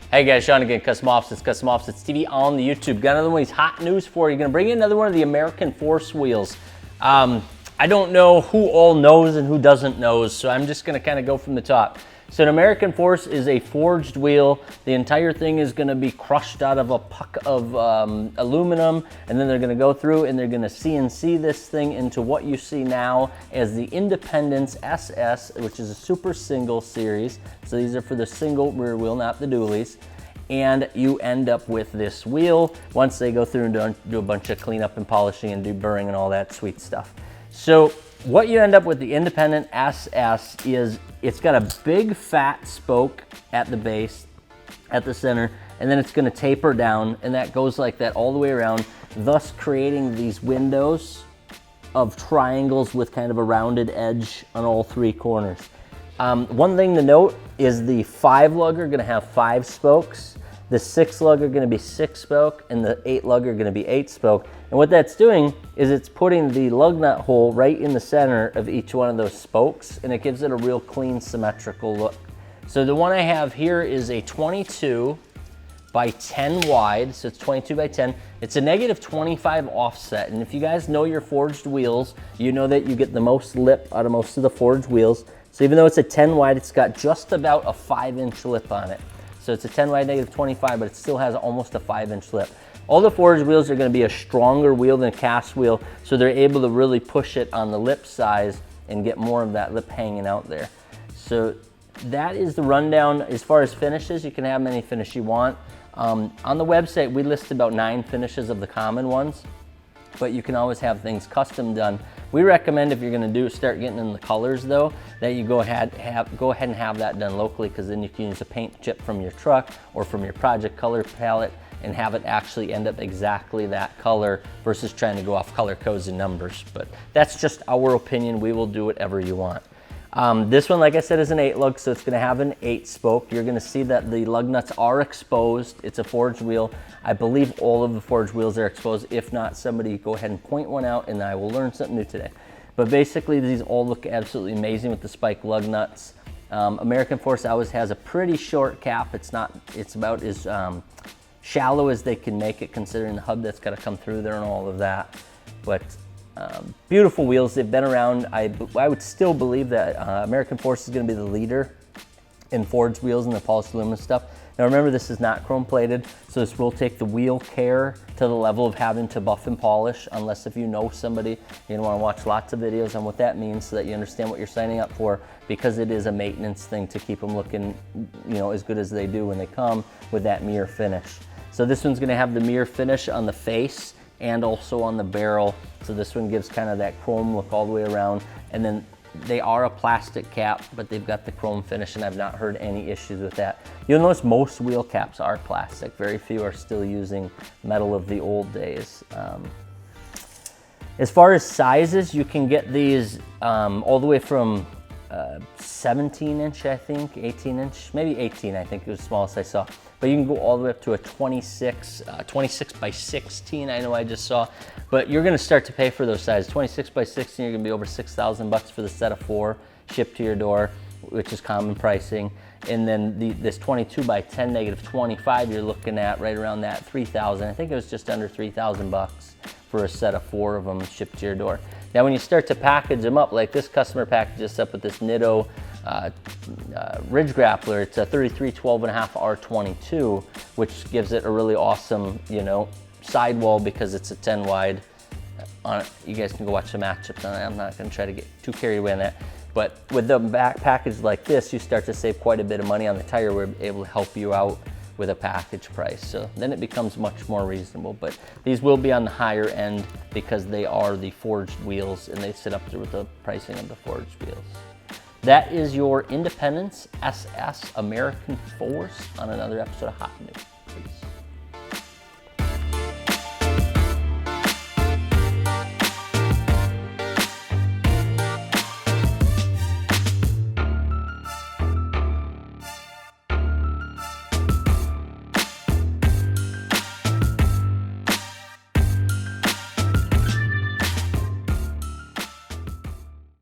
Hey guys, Sean again, Custom Offsets TV on the YouTube. Got another one of these hot news for you. Gonna bring in another one of the American Force wheels. I don't know who all knows and who doesn't knows, so I'm just gonna kind of go from the top. So an American Force is a forged wheel. The entire thing is gonna be crushed out of a puck of aluminum, and then they're gonna go through and they're gonna CNC this thing into what you see now as the Independence SS, which is a super single series. So these are for the single rear wheel, not the dualies. And you end up with this wheel once they go through and do a bunch of cleanup and polishing and deburring and all that sweet stuff. So what you end up with the Independent SS is it's got a big fat spoke at the base, at the center, and then it's gonna taper down, and that goes like that all the way around, thus creating these windows of triangles with kind of a rounded edge on all three corners. One thing to note is the 5 lug are gonna have 5 spokes, the 6 lug are gonna be 6 spoke, and the 8 lug are gonna be 8 spoke. And what that's doing is it's putting the lug nut hole right in the center of each one of those spokes, and it gives it a real clean, symmetrical look. So the one I have here is a 22 by 10 wide, so it's 22 by 10. It's a -25 offset, and if you guys know your forged wheels, you know that you get the most lip out of most of the forged wheels. So even though it's a 10 wide, it's got just about a 5-inch lip on it. So it's a 10 wide -25, but it still has almost a 5-inch lip. All the forged wheels are going to be a stronger wheel than a cast wheel, so they're able to really push it on the lip size and get more of that lip hanging out there. So that is the rundown. As far as finishes, you can have any finish you want. On the website, we list about 9 finishes of the common ones, but you can always have things custom done. We recommend if you're going to start getting in the colors though, that you go ahead and have that done locally, because then you can use a paint chip from your truck or from your project color palette and have it actually end up exactly that color versus trying to go off color codes and numbers. But that's just our opinion. We will do whatever you want. This one, like I said, is an 8 lug, so it's gonna have an 8 spoke. You're gonna see that the lug nuts are exposed. It's a forged wheel. I believe all of the forged wheels are exposed. If not, somebody go ahead and point one out and I will learn something new today. But basically, these all look absolutely amazing with the spike lug nuts. American Force always has a pretty short cap. It's about as shallow as they can make it, considering the hub that's got to come through there and all of that. But beautiful wheels. They've been around. I would still believe that American Force is going to be the leader in forged wheels and the polished aluminum stuff. Now remember, this is not chrome plated, so this will take the wheel care to the level of having to buff and polish, unless if you know somebody, you're gonna wanna watch lots of videos on what that means so that you understand what you're signing up for, because it is a maintenance thing to keep them looking, as good as they do when they come with that mirror finish. So this one's gonna have the mirror finish on the face and also on the barrel. So this one gives kind of that chrome look all the way around. And then they are a plastic cap, but they've got the chrome finish, and I've not heard any issues with that. You'll notice most wheel caps are plastic. Very few are still using metal of the old days. As far as sizes, you can get these all the way from 17-inch, I think, 18-inch, maybe 18, I think it was the smallest I saw. But you can go all the way up to a 26 by 16, I know I just saw. But you're gonna start to pay for those sizes. 26 by 16, you're gonna be over 6,000 bucks for the set of 4 shipped to your door, which is common pricing. And then this 22 by 10 -25, you're looking at right around that 3,000. I think it was just under 3,000 bucks for a set of 4 of them shipped to your door. Now when you start to package them up, like this customer packages up with this Nitto Ridge Grappler, it's a 33 12.5 R22, which gives it a really awesome, sidewall, because it's a 10 wide. You guys can go watch the matchups on it. I'm not gonna try to get too carried away on that. But with the back package like this, you start to save quite a bit of money on the tire. We're able to help you out with a package price. So then it becomes much more reasonable. But these will be on the higher end because they are the forged wheels, and they sit up there with the pricing of the forged wheels. That is your Independence SS American Force on another episode of Hot News.